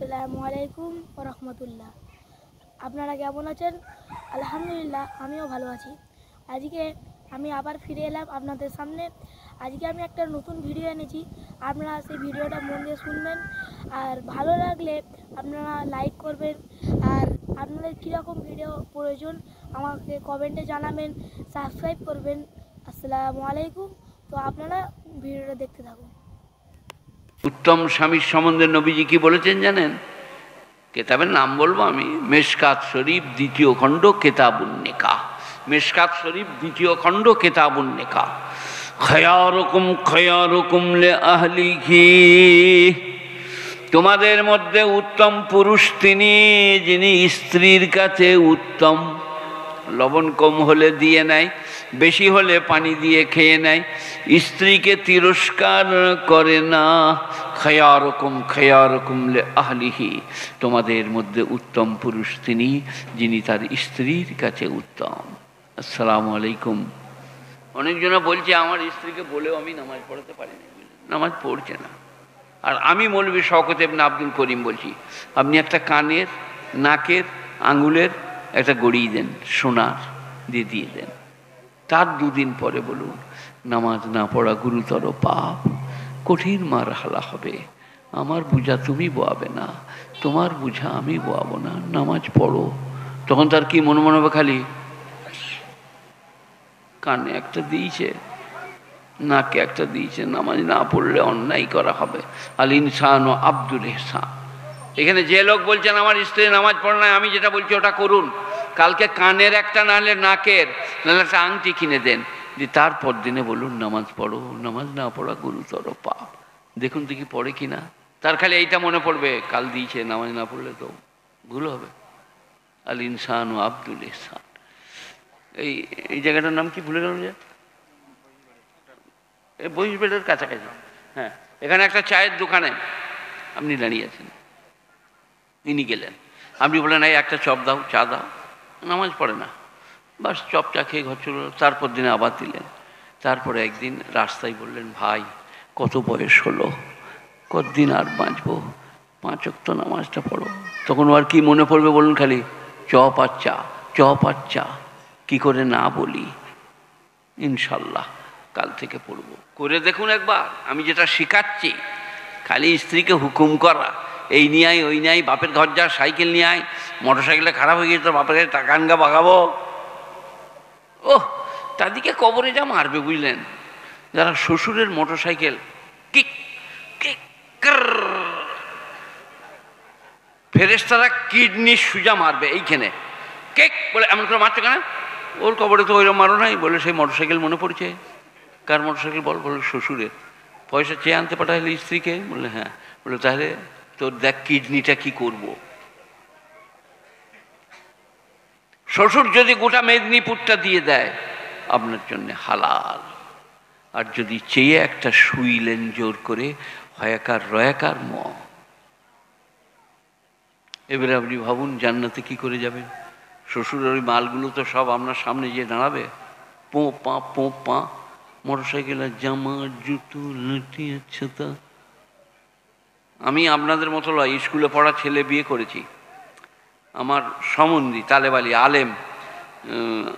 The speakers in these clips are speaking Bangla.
আসসালামু আলাইকুম ওয়া রাহমাতুল্লাহ। আপনারা কেমন আছেন? আলহামদুলিল্লাহ, আমিও ভালো আছি। আজকে আমি আবার ফিরে এলাম আপনাদের সামনে। আজকে আমি একটা নতুন ভিডিও এনেছি, আপনারা সেই ভিডিওটা মন দিয়ে শুনবেন। আর ভালো লাগলে আপনারা লাইক করবেন। আর আপনাদের কীরকম ভিডিও প্রয়োজন আমাকে কমেন্টে জানাবেন, সাবস্ক্রাইব করবেন। আসসালামু আলাইকুম। তো আপনারা ভিডিওটা দেখতে থাকুন। উত্তম স্বামীর সম্বন্ধে নবীজি কি বলেছেন জানেন? কেতাবের নাম বলবো আমি, মেশকাত শরীফ দ্বিতীয় খণ্ড কেতাবুন নিকাহ। মেশকাত শরীফ দ্বিতীয় খণ্ড কেতাবুন নিকাহ। খয়ারুকুম লে আহলিহি, তোমাদের মধ্যে উত্তম পুরুষ তিনি যিনি স্ত্রীর কাছে উত্তম। লবণ কম হলে দিয়ে নেয়, বেশি হলে পানি দিয়ে খেয়ে নেয়, স্ত্রীকে তিরস্কার করে না। খয়ারুকুম লে আহলিহি, তোমাদের মধ্যে উত্তম পুরুষ তিনি যিনি তার স্ত্রীর কাছে উত্তম। আসসালামু আলাইকুম। অনেকজনা বলছে আমার স্ত্রীকে বলেও আমি নামাজ পড়াতে পারিনি, নামাজ পড়ছে না। আর আমি মৌলভী শওকত ইবনে আব্দুল করিম বলছি, আপনি একটা কানের, নাকের, আঙুলের একটা গড়িয়ে দেন, সোনার দিয়ে দেন, তার দুদিন পরে বলুন নামাজ না পড়া গুরুতর পাপ, কঠিন মার হালা হবে, আমার বোঝা তুমি বোয়াবে না, তোমার বোঝা আমি বোয়াবো না, নামাজ পড়ো। তখন তার কি মনে মনে হবে, খালি কানে একটা দিয়েছে, নাকে একটা দিয়েছে, নামাজ না পড়লে অন্যায় করা হবে। আল ইনসান ও আব্দুল ইহসান। এখানে যে লোক বলছেন আমার স্ত্রী নামাজ পড়ে না, আমি যেটা বলছি ওটা করুন। কালকে কানের একটা, নাহলে নাকের, নাহলে একটা আংটি কিনে দেন, যে তারপর দিনে বলুন নামাজ পড়ো, নামাজ না পড়া গুরুতর পাপ। দেখুন তো কি পড়ে কিনা। তার খালি এইটা মনে পড়বে, কাল দিয়েছে, নামাজ না পড়লে তো ভুল হবে। আল ইনসান ও আব্দুল ইহসান। এই জায়গাটার নাম কি ভুলে গেল যে, এই বহিষ্বেডের কাছাকাছি। হ্যাঁ, এখানে একটা চায়ের দোকানে আপনি দাঁড়িয়ে আছেন, তিনি গেলেন, আপনি বললেন এই একটা চপ দাও, চা দাও, নামাজ পড়ে না, বাস চপ চা খেয়ে ঘর চলে। তারপর দিনে আবার দিলেন। তারপরে একদিন রাস্তায় বললেন, ভাই কত বয়স হলো, কতদিন আর বাঁচবো, 5 ওয়াক্ত নামাজটা পড়ো। তখন আর কি মনে পড়বে বলুন, খালি চপ আর চা, চপ আর চা। কী করে না বলি, ইনশাল্লাহ কাল থেকে পড়ব। করে দেখুন একবার, আমি যেটা শেখাচ্ছি। খালি স্ত্রীকে হুকুম করা, এই নিয়ে আয়, ওই নিয়ে আয়, বাপের ঘর যা, সাইকেল নিয়ে আয়, মোটর সাইকেলটা খারাপ হয়ে গেছে, বাপের কাছে টাকা আনগা বাগাবো। ওহ, তাদেরকে কবরে যা মারবে বুঝলেন, যারা শ্বশুরের মোটর সাইকেল কিক কিক ফেরেশতারা কিডনি সুজা মারবে এইখানে, কেক বলে এমন করে মারছে কেন? ওর কবরে তো ওইরকম মারো নাই। বলে সেই মোটর সাইকেল মনে পড়ছে। কার মোটর সাইকেল বল? বলে শ্বশুরের। পয়সা চেয়ে আনতে পাঠাইলে স্ত্রীকে? বললে হ্যাঁ। বলে তাহলে তোর দেখ কিডনিটা কি করব। শ্বশুর যদি গোটা মেদিনীপুরটা দিয়ে দেয় আপনার জন্য হালাল। আর যদি চেয়ে একটা শুইলেন জোর করে, হয়াকার রয়াকার ম। এবারে আপনি ভাবুন জান্নাতে কি করে যাবেন। শ্বশুরের ওই মালগুলো তো সব আপনার সামনে গিয়ে দাঁড়াবে, পো পা মোটর সাইকেলের জামা, জুতো, লাঠি, ছাতা। আমি আপনাদের মতো লয়, স্কুলে পড়া ছেলে বিয়ে করেছি। আমার সম্বন্ধী তালেবালি আলেম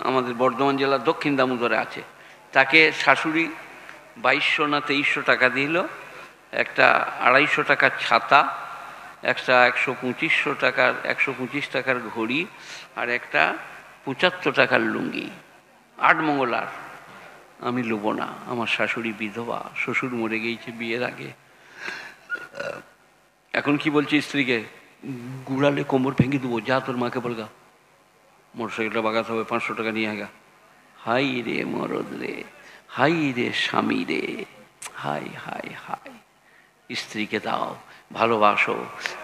আমাদের বর্ধমান জেলার দক্ষিণ দামোদরে আছে। তাকে শাশুড়ি 2200 না 2300 টাকা দিল, একটা 250 টাকার ছাতা, একটা 125 টাকার ঘড়ি, আর একটা 75 টাকার লুঙ্গি। 8 মঙ্গলার। আমি লোব না, আমার শাশুড়ি বিধবা, শ্বশুর মরে গিয়েছে বিয়ের আগে। এখন কি বলছি স্ত্রীকে, গুড়ালে কোমর ভেঙে দেবো, যা তোর মাকে বলগা, মোটরসাইকেলটা বাগাতে হবে, 500 টাকা নিয়ে আগা। হাই রে মরদ রে, হাই রে স্বামী রে, হাই হাই হাই। স্ত্রীকে দাও, ভালোবাসো,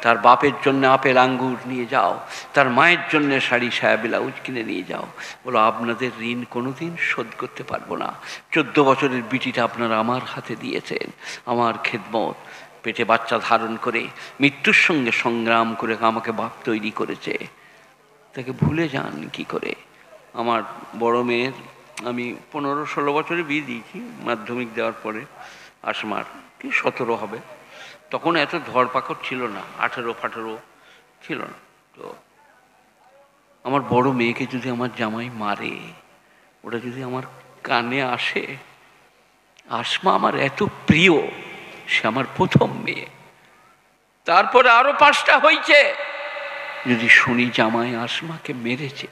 তার বাপের জন্য আপেল আঙ্গুর নিয়ে যাও, তার মায়ের জন্য শাড়ি সায়া ব্লাউজ কিনে নিয়ে যাও। বলো আপনাদের ঋণ কোনোদিন শোধ করতে পারবো না। 14 বছরের বিটিটা আপনারা আমার হাতে দিয়েছেন, আমার খেদমত, পেটে বাচ্চা ধারণ করে মৃত্যুর সঙ্গে সংগ্রাম করে আমাকে বাপ তৈরি করেছে, তাকে ভুলে যান কি করে? আমার বড় মেয়ের আমি 15-16 বছরে বিয়ে দিয়েছি, মাধ্যমিক দেওয়ার পরে। আসমার কি 17 হবে। তখন এত ধরপাকড় ছিল না, 18-18 ছিল না। তো আমার বড় মেয়েকে যদি আমার জামাই মারে, ওটা যদি আমার কানে আসে, আসমা আমার এত প্রিয়, সে আমার প্রথম মেয়ে, তারপরে আরো 5টা হয়েছে, যদি শুনি জামাই আসমাকে মেরেছে,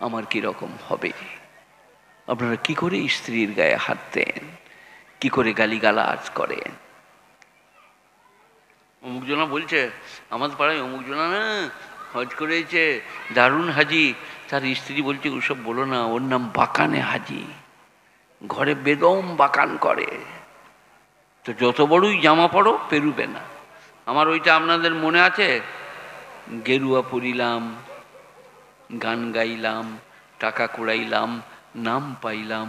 আমার কিরকম হবে? আপনারা কি করে স্ত্রীর গায়ে হাত দেন, কি করে গালিগালাজ করেন? অমুক জনা বলছে আমাদের পাড়ায় অমুক জনা না হজ করেছে, দারুণ হাজি, তার স্ত্রী বলছে ওসব বলো না, ওর নাম বাকানে হাজি, ঘরে বেদম বাকান করে। তো যত বড়ই জামা পড়ো পেরুবে না। আমার ওইটা আপনাদের মনে আছে, গেরুয়া পরিলাম, গান গাইলাম, টাকা কুড়াইলাম, নাম পাইলাম,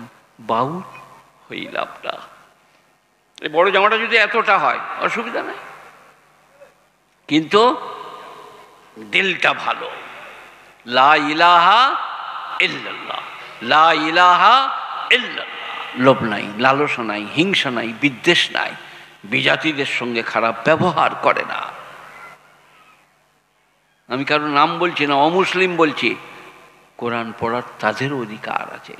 বাউল হইলাম না। এই বড় জামাটা যদি এতটা হয় অসুবিধা নাই, কিন্তু দিলটা ভালো। লা ইলাহা ইল্লাল্লাহ, লা ইলাহা ইল্লাল্লাহ। লোভ নাই, লালসা নাই, হিংসা নাই, বিদ্বেষ নাই, বিজাতিদের সঙ্গে খারাপ ব্যবহার করে না। আমি কারো নাম বলছি না, অমুসলিম বলছি, কোরআন পড়ার তাদেরও অধিকার আছে,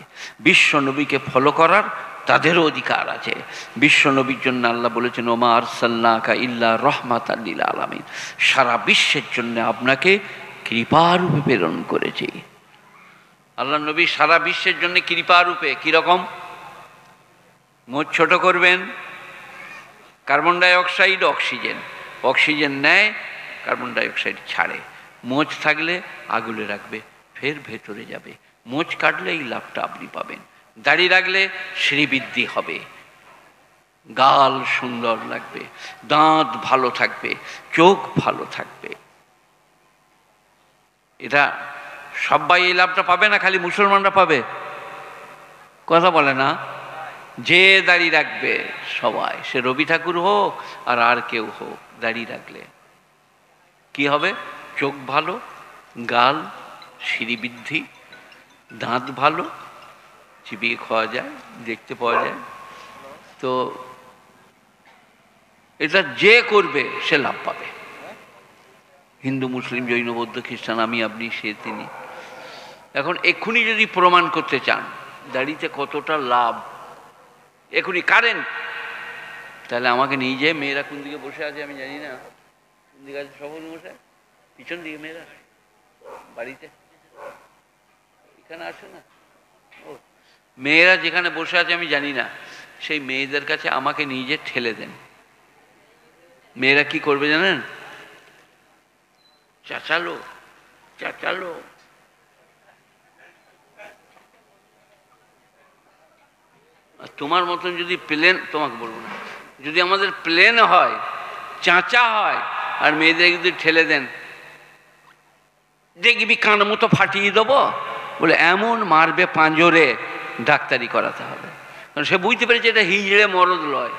বিশ্ব নবীকে ফলো করার তাদেরও অধিকার আছে। বিশ্ব নবীর জন্য আল্লাহ বলেছেন ওমা আরসালনাকা ইল্লা রাহমাতাল লিল আলামিন, সারা বিশ্বের জন্য আপনাকে কৃপারূপে প্রেরণ করেছি। আল্লাহ নবী সারা বিশ্বের জন্য কৃপারূপে। কীরকম? মোচ ছোট করবেন, carbon die oxide oxygen, oxygen নেয়, কার্বন ডাই অক্সাইড ছাড়ে। মোচ থাকলে আগলে রাখবে, ফের ভেতরে যাবে। মোচ কাটলে এই লাভটা আপনি পাবেন। দাড়ি রাখলে শ্রীবৃদ্ধি হবে, গাল সুন্দর লাগবে, দাঁত ভালো থাকবে, চোখ ভালো থাকবে। এটা সবাই এই লাভটা পাবে না, খালি মুসলমানরা পাবে? কথা বলে না। যে দাড়ি রাখবে সবাই, সে রবি ঠাকুর হোক আর কেউ হোক, দাড়ি রাখলে কি হবে? চোখ ভালো, গাল শ্রীবৃদ্ধি, দাঁত ভালো, চিবিয়ে খাওয়া যায়, দেখতে পাওয়া যায়। তো এটা যে করবে সে লাভ পাবে। হিন্দু, মুসলিম, জৈন, বৌদ্ধ, খ্রিস্টান, আমি আপনি, সে তিনি। এখন এক্ষুনি যদি প্রমাণ করতে চান দাড়িতে কতটা লাভ, এক্ষুনি কারেন্ট, তাহলে আমাকে নিয়ে যেয়ে, মেয়েরা কোন দিকে বসে আছে আমি জানি না, কোন দিকে আছে সফল বসে, পিছন দিকে মেয়েরা বাড়িতে, এখানে আসে না, ও মেয়েরা যেখানে বসে আছে আমি জানি না, সেই মেয়েদের কাছে আমাকে নিয়ে যেয়ে ঠেলে দেন। মেয়েরা কি করবে জানেন? চাচালো চাচালো, তোমার মতন যদি প্লেন, তোমাকে বলবো না, যদি আমাদের প্লেন হয়, চাচা হয়, আর মেয়েদের যদি ঠেলে দেন, দেখবি কান মতো ফাটিয়ে দেবো বলে, এমন মারবে পাঁজরে, ডাক্তারি করাতে হবে। কারণ সে বুঝতে পেরেছে এটা হিজড়ে মরদ লয়।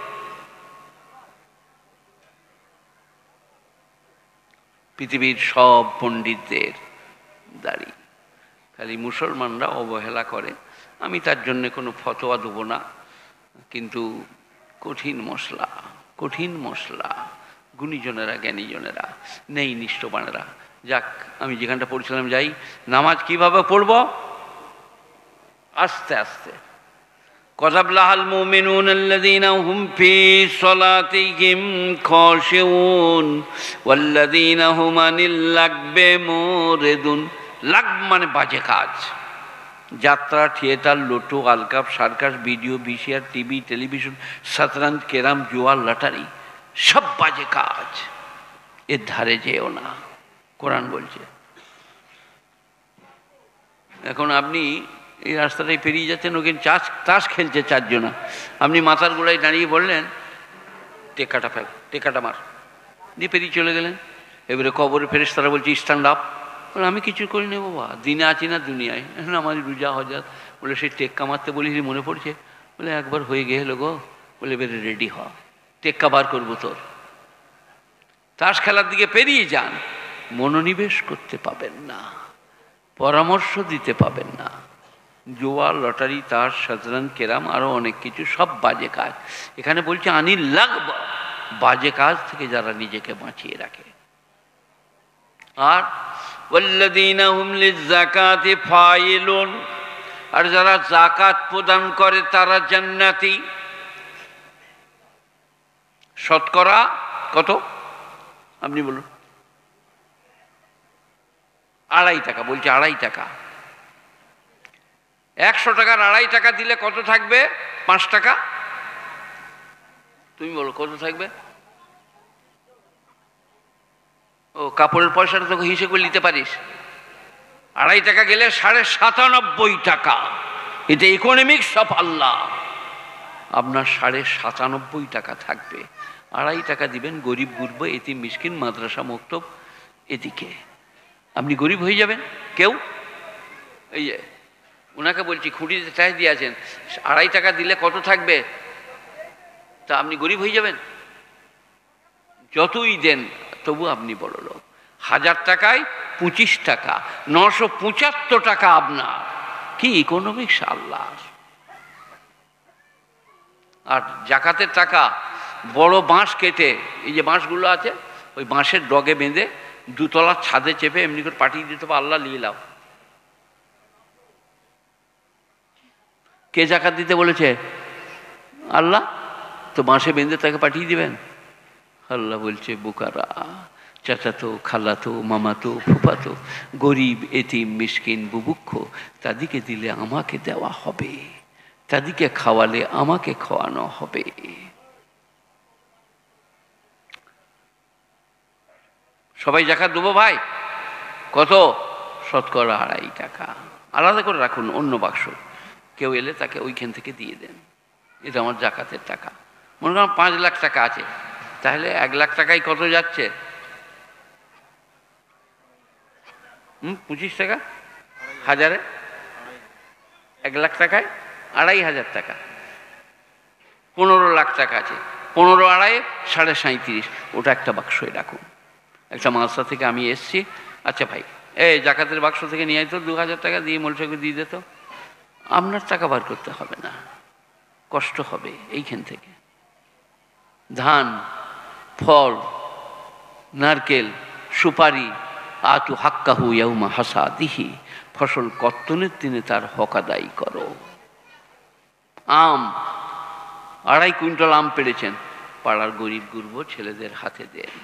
পৃথিবীর সব পণ্ডিতদের দাড়ি, খালি মুসলমানরা অবহেলা করে। আমি তার জন্য কোনো ফতোয়া দেবো না, কিন্তু কঠিন মশলা, কঠিন মশলা, গুণীজনেরা, জ্ঞানীজনেরা নেই, নিষ্ঠবানেরা। যাক, আমি যেখানটা পড়ছিলাম যাই। নামাজ কিভাবে পড়ব? আস্তে আস্তে। قد أفلح المؤمنون الذين هم في صلاتهم خاشعون والذين هم عن اللغو معرضون। লাগব মানে বাজে কাজ, যাত্রা, থিয়েটার, লোটো, আলকাপ, circus, video, VCR, TV, television, শতরঞ্জ, ক্যারাম, জুয়া, লটারি, সব বাজে কাজ, এর ধারে যেও না, কোরআন বলছে। এখন আপনি এই রাস্তাটাই পেরিয়ে যাচ্ছেন, ওখানে তাস খেলছে 4 জনা, আপনি মাথার গোড়ায় দাঁড়িয়ে বললেন টেকাটা ফেল, টেকাটা মার, দিয়ে পেরিয়ে চলে গেলেন। এবারে কবরে ফেরেশতারা বলছে স্ট্যান্ড আপ, বলে আমি কিছু করি না বাবা, দিনে আছি না দুনিয়ায়, আমার রোজা হজাত। বলে সেই টেক্কা মারতে বলি মনে পড়ছে, বলে একবার হয়ে গেল গো, বলে এবারে রেডি হ, টেক্কা বার করবো তোর। তাস খেলার দিকে পেরিয়ে যান, মনোনিবেশ করতে পাবেন না, পরামর্শ দিতে পাবেন না। জুয়া, লটারি, তাস, শতরঞ্জ, ক্যারাম, আরও অনেক কিছু, সব বাজে কাজ। এখানে বলছে আনিল লাগব, বাজে কাজ থেকে যারা নিজেকে বাঁচিয়ে রাখে। আর ওয়াল্লাযীনা হুম লিয-যাকাতি ফাইলুন, আর যারা যাকাত প্রদান করে তারা জান্নাতি। শতকরা কত আপনি বলুন? 2.5 টাকা, বলছে 2.5 টাকা। 100 টাকার 2.5 টাকা দিলে কত থাকবে? 5 টাকা। তুমি বলো কত থাকবে? ও কাপড়ের পয়সাটা তোকে হিসেবে করে নিতে পারিস। 2.5 টাকা গেলে 97.5 টাকা। এটা ইকোনমিক্স অফ আল্লাহ। আপনার 97.5 টাকা থাকবে। 2.5 টাকা দিবেন গরিব গুরব, এতিম মিসকিন, মাদ্রাসা, মক্তব, এদিকে আপনি গরিব হয়ে যাবেন। কেউ এই যে ওনাকে বলছি খুঁটিতে চাই দিয়েছেন, 2.5 টাকা দিলে কত থাকবে? তা আপনি গরিব হয়ে যাবেন। যতই দেন তবু আপনি বড় লোক। 1000 টাকায় 25 টাকা, 975 টাকা আপনার। কি ইকোনমিক্স আল্লাহ। আর জাকাতের টাকা বড় বাঁশ কেটে, এই যে বাঁশগুলো আছে, ওই বাঁশের ডগে বেঁধে 2 তলার ছাদে চেপে এমনি করে পাঠিয়ে দিতে হবে, আল্লাহ নিয়ে নাও। কে জাকাত দিতে বলেছে? আল্লাহ। তো বাঁশে বেঁধে তাকে পাঠিয়ে দিবেন? আল্লাহ বলছে বোকারা, চাচাতো, খালাতো, মামাতো, ফুফাতো, গরিব, এতিম, মিসকিন, বুভুক্ষ, তাদেরকে দিলে আমাকে দেওয়া হবে, তাদেরকে খাওয়ালে আমাকে খাওয়ানো হবে। সবাই জাকাত দেবো ভাই? কত? শতকরা 2.5 টাকা। আলাদা করে রাখুন অন্য বাক্স, কেউ এলে তাকে ওইখান থেকে দিয়ে দেন। এটা আমার জাকাতের টাকা। মনে করেন 5 লাখ টাকা আছে, তাহলে 1 লাখ টাকায় কত যাচ্ছে? 25 টাকা হাজারে, 1 লাখ টাকায় 2.5 টাকা। 15 লাখ টাকা আছে, 15 2.5 37.5, ওটা একটা বাক্সে রাখুন। একটা মাদ্রাসা থেকে আমি এসছি, আচ্ছা ভাই এই জাকাতের বাক্স থেকে নিয়ে আইতো 2000 টাকা দিয়ে মোলসাকে দিয়ে দিত। আপনার টাকা বার করতে হবে না, কষ্ট হবে এইখান থেকে। ধান, ফল, নারকেল, সুপারি, আতু হাক্কাহু ইয়াউমা হাসাদিহি, ফসল কর্তনের দিনে তার হক আদায় করো। আম, 2.5 কুইন্টাল আম পেড়েছেন, পাড়ার গরিব গুরব ছেলেদের হাতে দেন,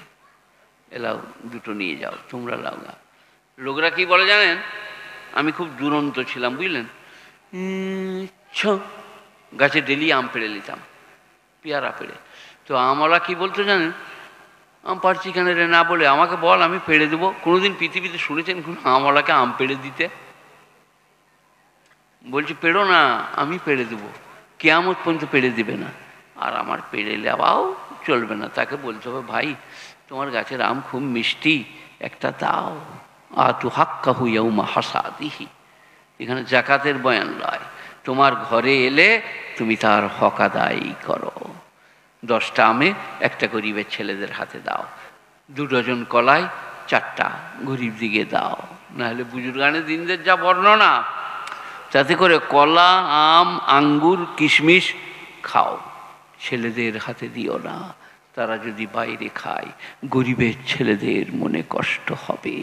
এলাও 2টো নিয়ে যাও, তোমরা লাউগা। লোকরা কি বলে জানেন? আমি খুব দুরন্ত ছিলাম, বুঝলেন? গাছে ডেলি আম পেড়ে নিতাম, পেয়ারা পেড়ে। তো আমলা কি বলতো জানেন? আম পারছি কেন রে না বলে, আমাকে বল আমি পেড়ে দেবো। কোনোদিন পৃথিবীতে শুনেছেন কোনো আমলাকে আম পেড়ে দিতে? বলছি পেড়ো না, আমি পেড়ে দেবো। কিয়ামত পর্যন্ত পেড়ে দিবে না। আর আমার পেড়ে নেওয়াও চলবে না, তাকে বলতে হবে ভাই তোমার গাছের আম খুব মিষ্টি, একটা দাও। আতু হাক্কাহু ইয়াউমা হাসাদিহি। এখানে জাকাতের বয়ান নয়, তোমার ঘরে এলে তুমি তার হক আদায় করো। 10টা আমে একটা গরিবের ছেলেদের হাতে দাও, 2 ডজন কলায় 4টা গরিব দিকে দাও। নাহলে বুজুর্গানের দিনদের যা বর্ণনা, তাতে করে কলা, আম, আঙ্গুর, কিশমিশ খাও, ছেলেদের হাতে দিও না। তারা যদি বাইরে খায় গরিবের ছেলেদের মনে কষ্ট হবে।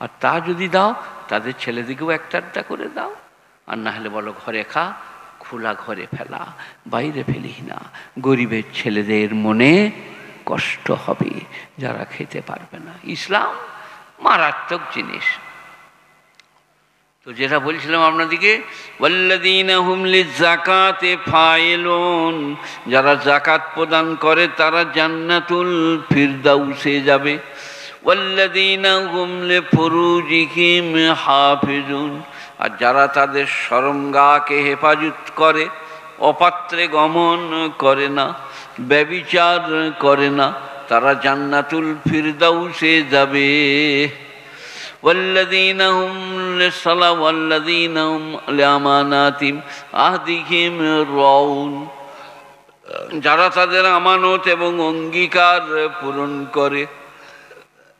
আর তা যদি দাও তাদের ছেলেদিকেও একটা করে দাও। আর না হলে বলো ঘরে খা, খোলা ঘরে ফেলা, বাইরে ফেলিস না, গরিবের ছেলেদের মনে কষ্ট হবে যারা খেতে পারবে না। ইসলাম মারাত্মক জিনিস। তো যেটা বলছিলাম আপনাদিকে, ওয়াল্লাযীনা হুম লিয-যাকাতি ফাইলুন, যারা যাকাত প্রদান করে তারা জান্নাতুল ফিরদাউসে যাবে। ওয়াল্লাযীনা হুম লিফুরুজিহিম হাফিজুন, আর যারা তাদের শরমগাহকে হেফাজত করে, অপাত্রে গমন করে না, ব্যভিচার করে না, তারা জান্নাতুল ফিরদাউসে যাবে। والذين هم للصلاة والذين هم لأماناتهم عهدهم راعون, যারা তাদের আমানত এবং অঙ্গীকার পূরণ করে।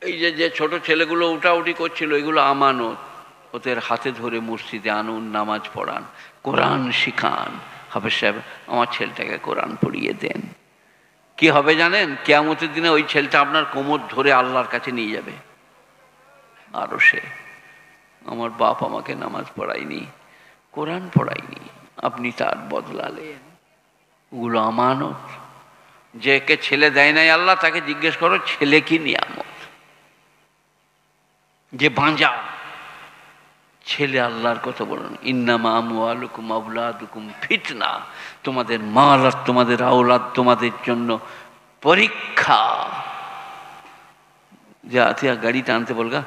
এই যে ছোট ছেলেগুলো উঠাউঠি করছিল, এগুলো আমানত। ওদের হাতে ধরে মসজিদে আনুন, নামাজ পড়ান, কোরআন শিখান। হাফেজ সাহেব আমার ছেলেটাকে কোরআন পড়িয়ে দেন। কি হবে জানেন? কিয়ামতের দিনে ওই ছেলেটা আপনার কোমর ধরে আল্লাহর কাছে নিয়ে যাবে। আরো সে, আমার বাপ আমাকে নামাজ পড়ায়নি, কোরআন পড়ায়নি, আপনি তার বদলালেন। ওগুলো আমানত। যেকে ছেলে দেয় নাই আল্লাহ, তাকে জিজ্ঞেস করো ছেলে কি নিয়ামত। যে বাঁজা ছেলে, আল্লাহর কথা বলুন, ইন্নামা আমওয়ালুকুম আওলাদুকুম ফিতনা, তোমাদের মাল আর তোমাদের আওলাদ তোমাদের জন্য পরীক্ষা। যে আতিয়া গাড়ি টানতে বলগা,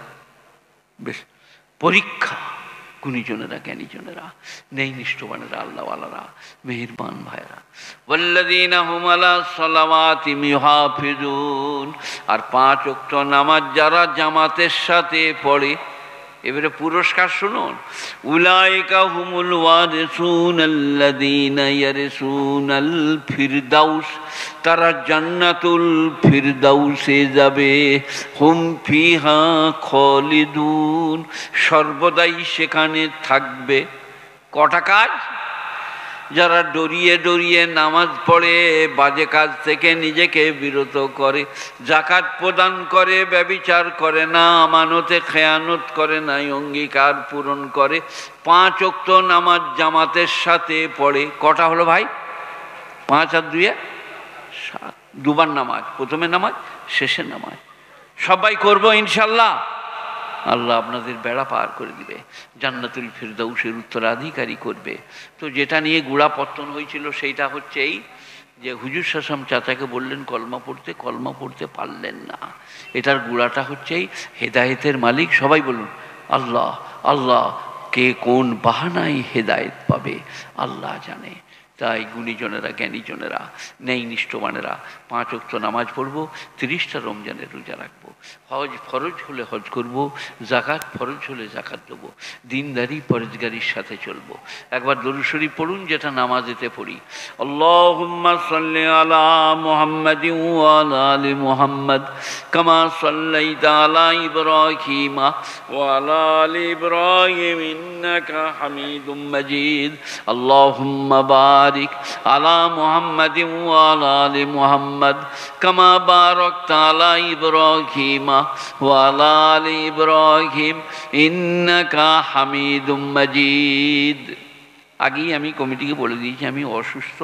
বেশ পরীক্ষা। গুণীজনেরা, জ্ঞানীজনেরা, নেই নিষ্ঠবানেরা, আল্লাহওয়ালারা, মেহেরবান ভাইরা, ওয়াল্লাযীনা হুম আলা সালাওয়াতিহিম ইউহাফিজুন, আর 5 ওয়াক্ত নামাজ যারা জামাতের সাথে পড়ে। এবারে পুরস্কার শুনুন, উলাইকা হুমুল ওয়ারিসুনাল্লাযীনা ইয়ারিসুনাল ফিরদাউস, তারা জান্নাতুল ফিরদাউসে যাবে। হুম ফিহা খালিদুন, সর্বদাই সেখানে থাকবে। কটা কাজ? যারা ডরিয়ে ডরিয়ে নামাজ পড়ে, বাজে কাজ থেকে নিজেকে বিরত করে, জাকাত প্রদান করে, ব্যভিচার করে না, আমানতে খেয়ানত করে না, অঙ্গীকার পূরণ করে, 5 ওয়াক্ত নামাজ জামাতের সাথে পড়ে। কটা হলো ভাই? 5 আর 2 7, দুবার নামাজ, প্রথমে নামাজ, শেষে নামাজ। সবাই করবো ইনশাল্লাহ। আল্লাহ আপনাদের বেড়া পার করে দিবে, জান্নাতুল ফিরদাউসের উত্তরাধিকারী করবে। তো যেটা নিয়ে গুড়াপত্তন হয়েছিল সেইটা হচ্ছে এই যে হুজুর শাসম চাচাকে বললেন কলমা পড়তে, কলমা পড়তে পারলেন না। এটার গুড়াটা হচ্ছে এই হেদায়েতের মালিক। সবাই বলুন আল্লাহ। আল্লাহ কে কোন বাহানায় হেদায়েত পাবে আল্লাহ জানে। তাই গুণীজনেরা, জ্ঞানীজনেরা, নেই নিষ্ঠবানেরা 5 ওয়াক্ত নামাজ পড়বো, 30টা রমজানের রোজা রাখবো, হজ ফরজ হলে হজ করব, জাকাত ফরজ হলে জাকাত দেবো, দিনদারি পরেজগারির সাথে চলবো। একবার দরুদ শরীফ পড়ুন, যেটা নামাজেতে পড়ি। আল্লাহুম্মা সাল্লি আলা মুহাম্মাদিন ওয়া আলা আলি মুহাম্মাদ কামা সাল্লাইতা আলা ইব্রাহিম ওয়া আলা আলি ইব্রাহিম ইন্নাকা হামিদুম মাজিদ। আল্লাহুম্মা বারিক আলা মুহাম্মাদিন ওয়া আলা আলি মুহাম্মাদ কামা বারাকতা আলা ইব্রাহিম ওয়া আলা আলি ইব্রাহিম ইন্নাকা হামিদুম মাজিদ। আগেই আমি কমিটিকে বলে দিয়েছি আমি অসুস্থ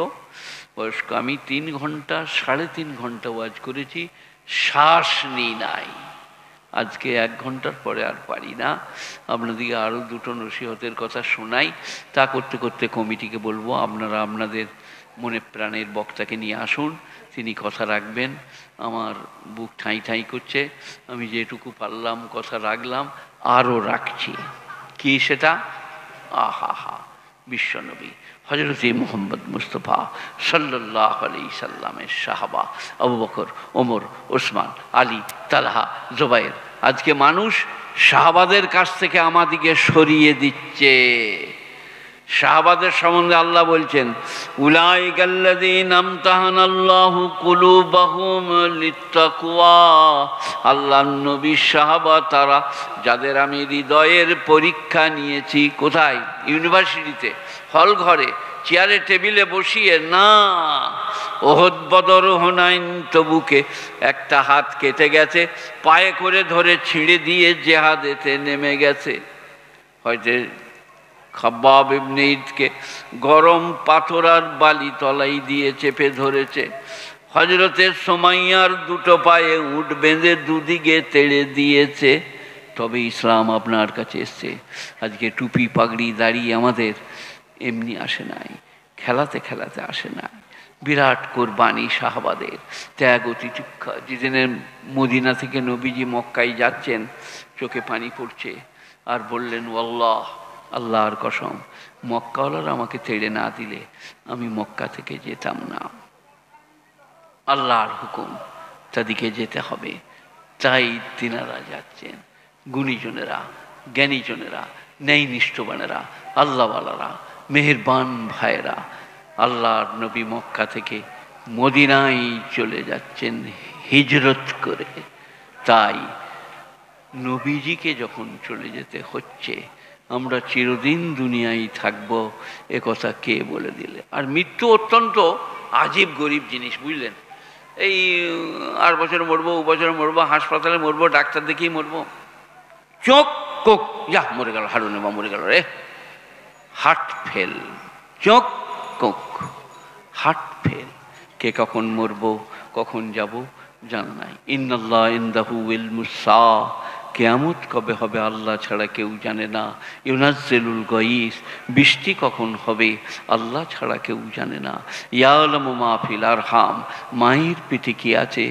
বয়স্ক। আমি 3 ঘন্টা 3.5 ঘন্টা ওয়াজ করেছি, শ্বাস নিই নাই। আজকে 1 ঘন্টার পরে আর পারি না। আপনাদেরকে আরও 2টো নসিহতের কথা শোনাই। তা করতে করতে কমিটিকে বলবো আপনারা আপনাদের মনে প্রাণের বক্তাকে নিয়ে আসুন, তিনি কথা রাখবেন। আমার বুক ঠাঁই ঠাঁই করছে, আমি যেটুকু পারলাম কথা রাখলাম, আরও রাখছি। কি সেটা? আহা হা, বিশ্বনবী হজরতে মুহাম্মদ মুস্তফা সাল্লাল্লাহু আলাইহি সাল্লামের সাহাবা আবু বকর, ওমর, ওসমান, আলী, তালহা, জুবাইর। আজকে মানুষ সাহাবাদের কাছ থেকে আমাদিকে সরিয়ে দিচ্ছে। সাহাবাদের সম্বন্ধে আল্লাহ বলছেন উলাইকাল্লাযীনা আমতাহানাল্লাহু কুলুবাহুম লিত্তাকওয়া। আল্লাহর নবী সাহাবা তারা যাদের আমি হৃদয়ের পরীক্ষা নিয়েছি। কোথায়? ইউনিভার্সিটিতে, হল ঘরে, চেয়ারে টেবিলে বসিয়ে না। ওহদ, বদর, হুনাইন, তবুকে একটা হাত কেটে গেছে, পায়ে করে ধরে ছিঁড়ে দিয়ে জেহাদেতে নেমে গেছে। হয়তো খাব্বাব ইবনে ঈদকে গরম পাথর আর বালি তলাই দিয়ে চেপে ধরেছে। হজরতের সুমাইয়ার 2টো পায়ে উট বেঁধে দুদিকে তেড়ে দিয়েছে। তবে ইসলাম আপনার কাছে এসছে। আজকে টুপি পাগড়ি দাঁড়িয়ে আমাদের এমনি আসে নাই, খেলাতে খেলাতে আসে নাই। বিরাট কোরবানি সাহাবাদের, ত্যাগ ও তিতিক্ষা। যেদিনের মদিনা থেকে নবীজি মক্কায় যাচ্ছেন, চোখে পানি পড়ছে আর বললেন ওয়াল্লাহ, আল্লাহর কসম, মক্কাওয়ালারা আমাকে তেড়ে না দিলে আমি মক্কা থেকে যেতাম না। আল্লাহর হুকুম, তাদিকে যেতে হবে, তাই তিনারা যাচ্ছেন। গুণীজনেরা, জ্ঞানীজনেরা, ন্যায় নিষ্ঠবানেরা, আল্লাহওয়ালারা, মেহেরবান ভাইয়েরা, আল্লাহর নবী মক্কা থেকে মদিনায় চলে যাচ্ছেন হিজরত করে। তাই নবীজিকে যখন চলে যেতে হচ্ছে, আমরা চিরদিন দুনিয়ায় থাকব, এ কথা কে বলে দিলে? আর মৃত্যু অত্যন্ত আজীব গরিব জিনিস, বুঝলেন? এই 8 বছরে মরবো, ও বছরে মরবো, হাসপাতালে মরবো, ডাক্তার দেখেই মরবো। চোখ কোক যা মরে গেল, হারুনে বা মরে গেল রে, হার্ট ফেল, চোখ কোক, হার্ট ফেল। কে কখন মরবো, কখন যাব জানা নাই। ইন্নাল্লাহ ইনদাহু ইলমুস সাআ, কিয়ামত কবে হবে আল্লাহ ছাড়া কেউ জানে না। ইউনাজ্জিলুল গায়স, বৃষ্টি কখন হবে আল্লাহ ছাড়া কেউ জানে না। ইয়ালামু মা ফিল আরহাম, মায়ের পেটে কি আছে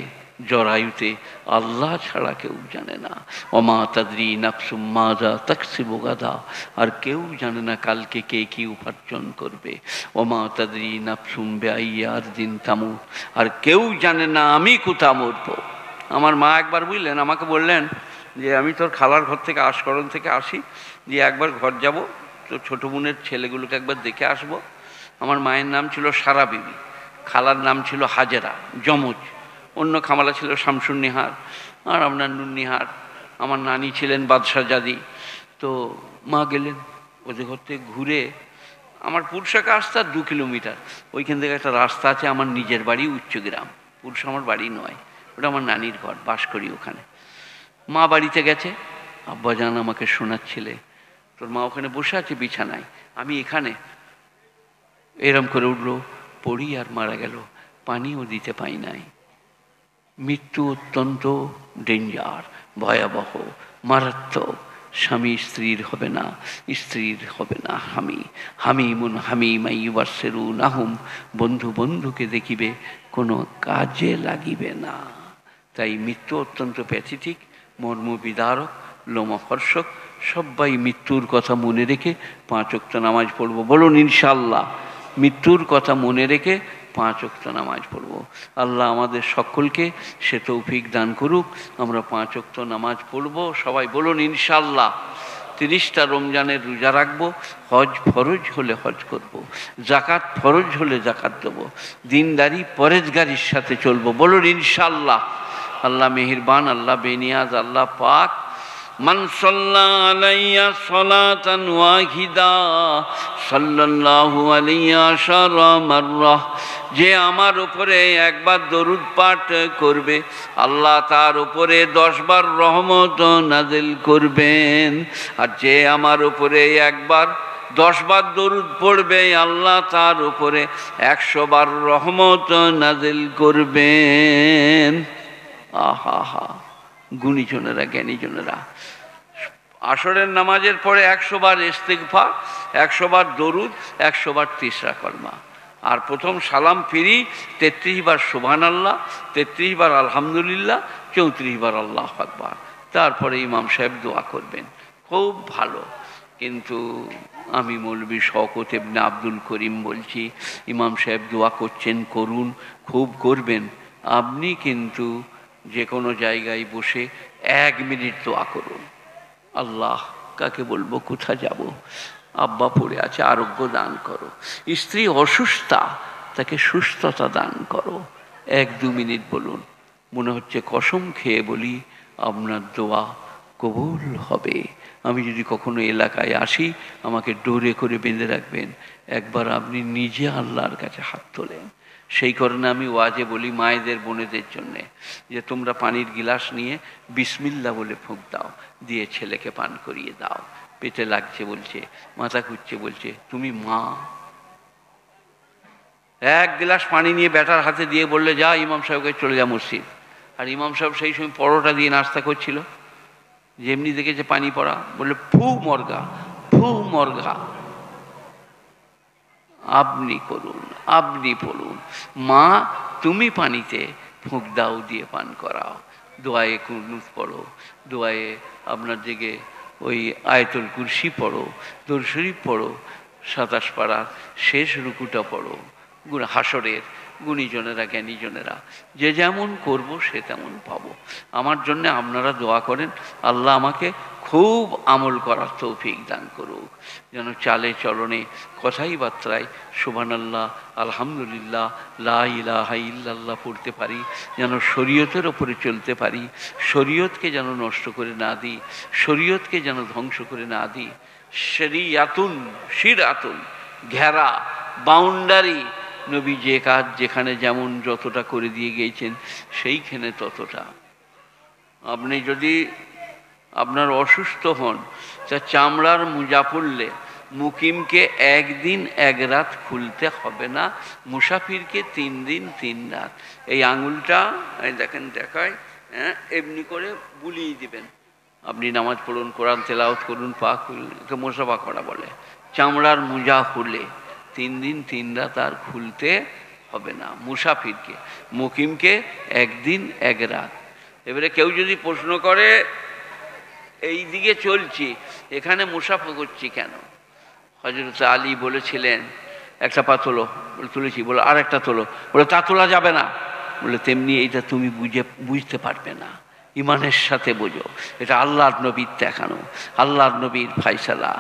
জরায়ুতে আল্লাহ ছাড়া কেউ জানে না। ওমা তাদরি নাফসুম মাযা তাকসিবু গাদা, আর কেউ জানে না কালকে কে কি উপার্জন করবে। ওমা তাদরি নাফসুম বিআইয়ি আরদিন তামুত, আর কেউ জানে না আমি কোথা মরব। আমার মা একবার বুঝলেন আমাকে বললেন যে আমি তোর খালার ঘর থেকে আশকরণ থেকে আসি, দিয়ে একবার ঘর যাব, তো ছোটো বোনের ছেলেগুলোকে একবার দেখে আসব। আমার মায়ের নাম ছিল সারা বিবি, খালার নাম ছিল হাজেরা যমজ, অন্য খামালা ছিল শামসুন নিহার আর আপনার নুন নিহার। আমার নানি ছিলেন বাদশাহ জাদি। তো মা গেলেন ওদের ঘর থেকে ঘুরে, আমার পুরসাকে আসতে 2 কিলোমিটার, ওইখান থেকে একটা রাস্তা আছে আমার নিজের বাড়ি উচ্চগ্রাম, পুরসা আমার বাড়ি নয়, ওটা আমার নানির ঘর, বাস করি ওখানে। মা বাড়িতে গেছে, আব্বাজান আমাকে শোনাচ্ছিলে, তোর মা ওখানে বসে আছে বিছানায়, আমি এখানে। এরম করে উঠলো, পড়ি আর মারা গেল, পানিও দিতে পাই নাই। মৃত্যু অত্যন্ত ডেঞ্জার, ভয়াবহ, মারাত্মক। স্বামী স্ত্রীর হবে না, স্ত্রীর হবে না হামি, হামিমুন হামিমাই ইউবাসসিরু নাহুম, বন্ধু বন্ধুকে দেখিবে কোনো কাজে লাগিবে না। তাই মৃত্যু অত্যন্ত প্যাথেটিক, মর্মবিদারক, লোমহর্ষক। সবাই মৃত্যুর কথা মনে রেখে 5 ওয়াক্ত নামাজ পড়ব, বলুন ইনশাআল্লাহ। মৃত্যুর কথা মনে রেখে 5 ওয়াক্ত নামাজ পড়ব। আল্লাহ আমাদের সকলকে সে তৌফিক দান করুক, আমরা 5 ওয়াক্ত নামাজ পড়ব, সবাই বলুন ইনশাআল্লাহ। 30টা রমজানের রোজা রাখবো, হজ ফরজ হলে হজ করব, জাকাত ফরজ হলে জাকাত দেবো, দিনদারি পরেজগারির সাথে চলবো, বলুন ইনশাআল্লাহ। আল্লাহ মেহেরবান, আল্লাহ বেনিয়াজ, আল্লাহ পাক। মান সাল্লা আলাইয়া সালাতান ওয়াহিদা সাল্লাল্লাহু আলাইহি আশারা মাররা, যে আমার উপরে একবার দরুদ পাঠ করবে আল্লাহ তার উপরে 10 বার রহমত নাজিল করবেন। আর যে আমার উপরে একবার 10 বার দরুদ পড়বে আল্লাহ তার উপরে 100 বার রহমত নাজিল করবেন। আহা হা, গুণীজনেরা, জ্ঞানীজনেরা, আসরের নামাজের পরে 100 বার ইস্তিগফার, 100 বার দরুদ, 100 বার তিসরা কলমা, আর প্রথম সালাম ফিরি 33 বার সুবহানাল্লাহ, 33 বার আলহামদুলিল্লাহ, 34 বার আল্লাহু আকবার। তারপরে ইমাম সাহেব দোয়া করবেন, খুব ভালো। কিন্তু আমি মৌলভী শওকত ইবনে আব্দুল করিম বলছি, ইমাম সাহেব দোয়া করছেন, করুন, খুব করবেন। আপনি কিন্তু যে কোনো জায়গায় বসে 1 মিনিট দোয়া করুন, আল্লাহ কাকে বলবো, কোথায় যাব, আব্বা পড়ে আছে আরোগ্য দান করো, স্ত্রী অসুস্থা তাকে সুস্থতা দান করো। 1-2 মিনিট বলুন, মনে হচ্ছে কসম খেয়ে বলি আপনার দোয়া কবুল হবে। আমি যদি কখনো এলাকায় আসি আমাকে ডোরে করে বেঁধে রাখবেন, একবার আপনি নিজে আল্লাহর কাছে হাত তোলেন। সেই কারণে আমি ওয়াজে বলি মায়েদের বোনেদের জন্যে যে তোমরা পানির গিলাস নিয়ে বিসমিল্লাহ বলে ফুঁক দাও, দিয়ে ছেলেকে পান করিয়ে দাও। পেটে লাগছে বলছে, মাথা ঘুরছে বলছে, তুমি মা। 1 গ্লাস পানি নিয়ে বেটার হাতে দিয়ে বললে যা ইমাম সাহেবকে চলে যা মসজিদ। আর ইমাম সাহেব সেই সময় পরোটা দিয়ে নাস্তা করছিল, যেমনি দেখেছে পানি পড়া, বললে ফু মর্গা, ফু মর্গা। আপনি করুন, আপনি পড়ুন, মা তুমি পানিতে ফুঁক দাও, দিয়ে পান করাও। দোয়ায়ে কুনুত পড়ো, দোয়ায়ে আপনার দিকে ওই আয়াতুল কুরসি পড়ো, দরুদ শরীফ পড়ো, 27 পারার শেষ রুকুটা পড়ো। হাসরের গুণীজনেরা, জ্ঞানীজনেরা, যে যেমন করব সে তেমন পাবো। আমার জন্য আপনারা দোয়া করেন, আল্লাহ আমাকে খুব আমল করার তৌফিক দান করুক, যেন চালে চলনে কথাই বার্তায় সুবহানাল্লাহ, আলহামদুলিল্লাহ, লা ইলাহা ইল্লাল্লাহ পড়তে পারি, যেন শরীয়তের ওপরে চলতে পারি, শরীয়তকে যেন নষ্ট করে না দিই, শরীয়তকে যেন ধ্বংস করে না দিই। শরিয়াতুন শিরাতুন, ঘেরা, বাউন্ডারি, নবী যে কাজ যেখানে যেমন যতটা করে দিয়ে গিয়েছেন সেইখানে ততটা। আপনি যদি আপনার অসুস্থ হন, তা চামড়ার মোজা পরলে মুকিমকে একদিন এক রাত খুলতে হবে না, মুসাফিরকে 3 দিন 3 রাত। এই আঙুলটা দেখেন দেখায়, হ্যাঁ, এমনি করে বুলিয়ে দিবেন। আপনি নামাজ পড়ুন, কোরআন তেলাওয়াত করুন, পাক করুন, একে মোসাফা করা বলে। চামড়ার মোজা হলে 3 দিন 3 রাত আর খুলতে হবে না মুসাফিরকে, মুকিমকে একদিন এক রাত। এবারে কেউ যদি প্রশ্ন করে এই দিকে চলছি, এখানে মুসাফা করছি কেন? হযরত আলী বলেছিলেন, একটা পা তোলো, বলে তুলেছি, বলে আর একটা তোলো, বলে তা তোলা যাবে না, বলে তেমনি এইটা তুমি বুঝতে পারবে না, ইমানের সাথে বোঝো, এটা আল্লাহর নবীর দেখানো, আল্লাহর নবীর ফায়সালা,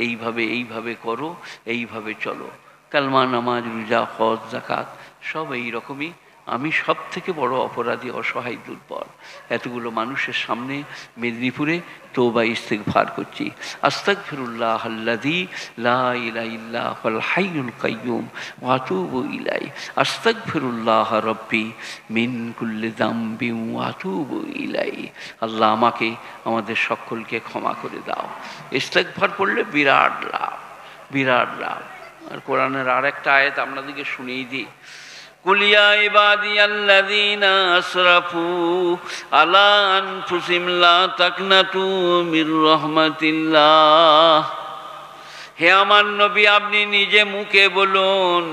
এইভাবে করো, এইভাবে চলো। কালমা, নামাজ, রোজা, হজ, যাকাত সব এই রকমই। আমি সব থেকে বড় অপরাধী, অসহায়, দুর্বল। এতগুলো মানুষের সামনে মেদিনীপুরে তওবা ইস্তিগফার করছি, আস্তাগফিরুল্লাহ আল্লাযী লা ইলাহা ইল্লা হুয়াল হাইয়ুল কাইয়্যুম ওয়া আতুবু ইলাইহি, আস্তাগফিরুল্লাহ রাব্বি মিন কুল্লি যামবিন ওয়া আতুবু ইলাইহি। আল্লাহ আমাকে, আমাদের সকলকে ক্ষমা করে দাও। ইস্তিগফার পড়লে বিরাট লাভ, বিরাট লাভ। আর কোরআনের আর একটা আয়াত আপনাদেরকে শুনিয়ে দিই, কুল ইয়া ইবাদিয়াল্লাযীনা আসরাফু আলা আনফুসিহিম লা তাকনাতু মির রাহমাতিল্লাহ। হে আমার নবী, আপনি নিজে মুখে বলুন,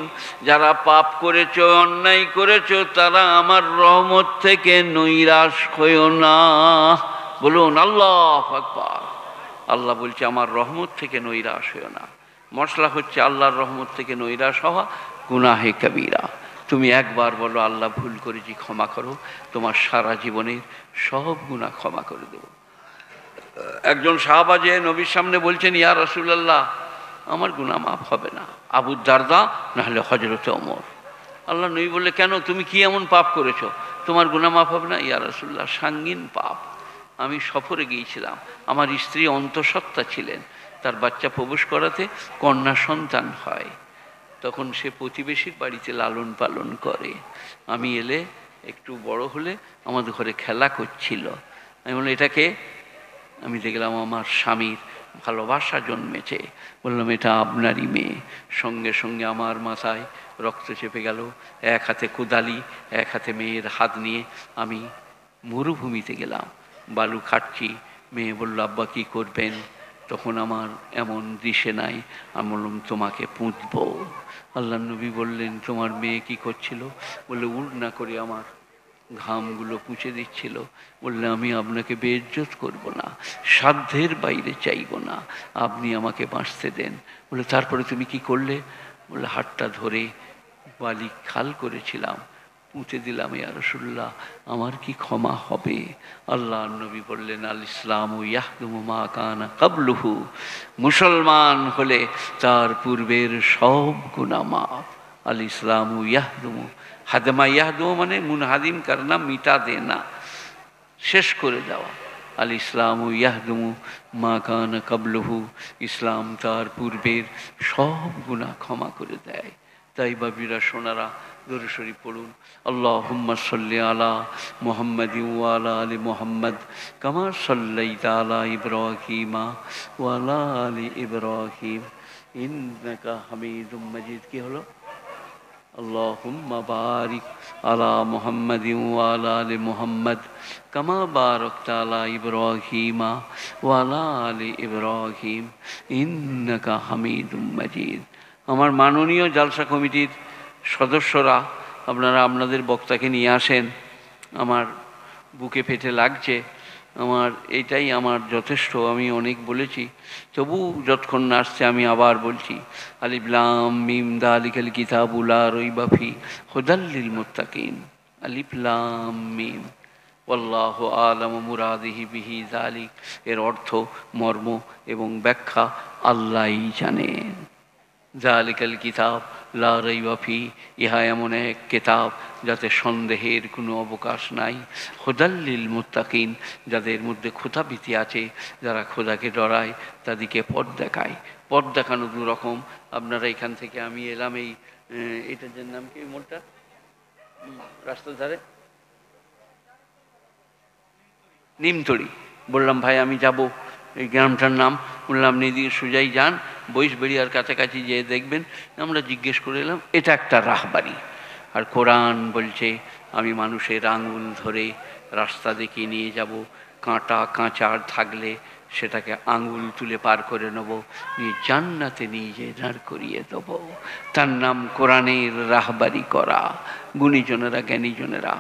যারা পাপ করেছো, অন্যায় করেছো, তারা আমার রহমত থেকে নৈরাশ হইও না। বলুন আল্লাহু আকবার। আল্লাহ বলছে আমার রহমত থেকে নৈরাশ হইও না। মশলা হচ্ছে আল্লাহর রহমত থেকে নৈরাশ হওয়া গুনাহে কবিরা। তুমি একবার বলো আল্লাহ ভুল করেছি, ক্ষমা করো, তোমার সারা জীবনের সব গুনাহ ক্ষমা করে দেব। একজন সাহাবা যে নবীর সামনে বলছেন, ইয়া রাসূলুল্লাহ, আমার গুনাহ মাফ হবে না, আবু দারদা না হলে হযরত ওমর। আল্লাহ নবী বললে, কেন, তুমি কি এমন পাপ করেছো তোমার গুনাহ মাফ হবে না? ইয়া রাসূলুল্লাহ, সাঙ্গীন পাপ। আমি সফরে গিয়েছিলাম, আমার স্ত্রী অন্তঃসত্ত্বা ছিলেন, তার বাচ্চা প্রবেশ করাতে কন্যা সন্তান হয়, তখন সে প্রতিবেশীর বাড়িতে লালন পালন করে। আমি এলে একটু বড় হলে আমাদের ঘরে খেলা করছিল। আমি বললাম, এটাকে? আমি দেখলাম আমার স্বামীর ভালোবাসা জন্মেছে। বললাম, এটা আপনারই মেয়ে। সঙ্গে সঙ্গে আমার মাথায় রক্ত চেপে গেল। এক হাতে কোদালি, এক হাতে মেয়ের হাত নিয়ে আমি মরুভূমিতে গেলাম, বালু খাটছি। মেয়ে বলল, আব্বা কী করবেন? তখন আমার এমন দিশে নাই। আমি বললাম, তোমাকে পুঁতব। আল্লাহ নবী বললেন, তোমার মেয়ে কি করছিল? বললে, উড়না করে আমার ঘামগুলো পুঁছে দিচ্ছিল। বললে, আমি আপনাকে বেইজ্জত করব না, সাধ্যের বাইরে চাইব না, আপনি আমাকে বাঁচতে দেন। বলে, তারপরে তুমি কি করলে? বলে, হাতটা ধরে বালি খাল করেছিলাম, পুঁতে দিলাম। ইয়া রাসূলুল্লাহ, আমার কি ক্ষমা হবে? আল্লাহ নবী বললেন, আল ইসলামু ইয়াহদুমু মা কানা ক্বাবলুহু, মুসলমান হলে তার পূর্বের সব গুনাহ মাফ। আল ইসলামু ইয়াহদুমু, হাদমা ইয়াহদুমু মানে মুনহাদিম করনা, মিটা দেনা, শেষ করে দেওয়া। আল ইসলামু ইয়াহদুমু মা কানা ক্বাবলুহু, ইসলাম তার পূর্বের সব গুনাহ ক্ষমা করে দেয়। তাই বাবিরা সোনারা, দরুদ শরীফ পড়ুন। আল্লাহুম্মা সাল্লি আলা মুহাম্মাদিন ওয়া আলা আলি মুহাম্মাদ কামা সাল্লাইতা আলা ইব্রাহিমা ওয়া আলা আলি ইব্রাহিম ইন্নাকা হামিদুম মাজিদ। কি হলো? আল্লাহুম্মা বারিক আলা মুহাম্মাদিন ওয়া আলা আলি মুহাম্মাদ কামা বারাকতা আলা ইব্রাহিমা ওয়া আলা আলি ইব্রাহিম ইন্নাকা হামিদুম মাজিদ। আমার মাননীয় জালসা কমিটির সদস্যরা, আপনারা আপনাদের বক্তাকে নিয়ে আসেন। আমার বুকে পেটে লাগছে, আমার এইটাই আমার যথেষ্ট। আমি অনেক বলেছি, তবু যতক্ষণ না আসছে আমি আবার বলছি, আলিফ লাম মিম যালিকাল কিতাবু লা রাইবা ফিহি হুদাল লিল মুত্তাকিন। আলিফ লাম মিম, ওয়াল্লাহু আ'লামু মুরাদিহি বিহি যালিক। এর অর্থ, মর্ম এবং ব্যাখ্যা আল্লাহই জানেন। যালিকাল কিতাব লা রাইবা ফিহি, ইহা এমন এক কিতাব যাতে সন্দেহের কোনো অবকাশ নাই। হুদাল লিল মুত্তাকিন, যাদের মধ্যে খোদাভীতি আছে, যারা খোদাকে ডরায়, তাদেরকে পথ দেখায়। পথ দেখানো দু রকম। আপনারা এখান থেকে, আমি এলাম এই এটার যে নাম কি মোড়টা রাস্তার ধারে নিমতড়ি। বললাম ভাই আমি যাব, এই গ্রামটার নাম। বললাম আপনি এদিকে সোজাই যান, বইসবেড়িয়ার কাছাকাছি যেয়ে দেখবেন। আমরা জিজ্ঞেস করে এলাম, এটা একটা রাহবাড়ি। আর কোরআন বলছে আমি মানুষের আঙুল ধরে রাস্তা দেখিয়ে নিয়ে যাব, কাঁটা কাঁচার থাকলে সেটাকে আঙুল তুলে পার করে নেব, নিয়ে জান্নাতে নিয়ে দাঁড় করিয়ে দেব। তার নাম কোরআনের রাহবারি করা। গুণীজনেরা, জ্ঞানীজনেরা,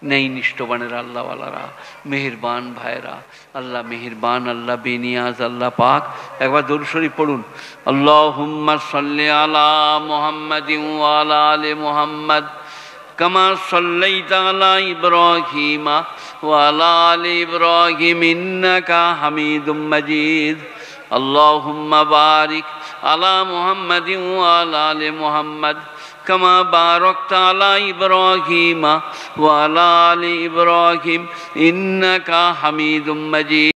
ন্যায় নিষ্ঠবানেরা, আল্লাহওয়ালারা, মেহেরবান ভাইরা, আল্লাহ মেহেরবান, আল্লাহ বেনিয়াজ, আল্লাহ পাক। একবার দরুদ শরীফ পড়ুন। আল্লাহুম্মা সাল্লি আলা মুহাম্মাদিন ওয়া আলা আলি মুহাম্মাদ কামা সাল্লাইতা আলা ইব্রাহিমা ওয়া আলা আলি ইব্রাহিম ইন্নাকা হামিদুম মাজিদ। আল্লাহুম্মা বারিক আলা মুহাম্মাদিন ওয়া আলা আলি মুহাম্মাদ কামা বারাকতা আলা ইব্রাহিমা ওয়া আলা আলি ইব্রাহিম ইন্নাকা হামিদুম মাজিদ।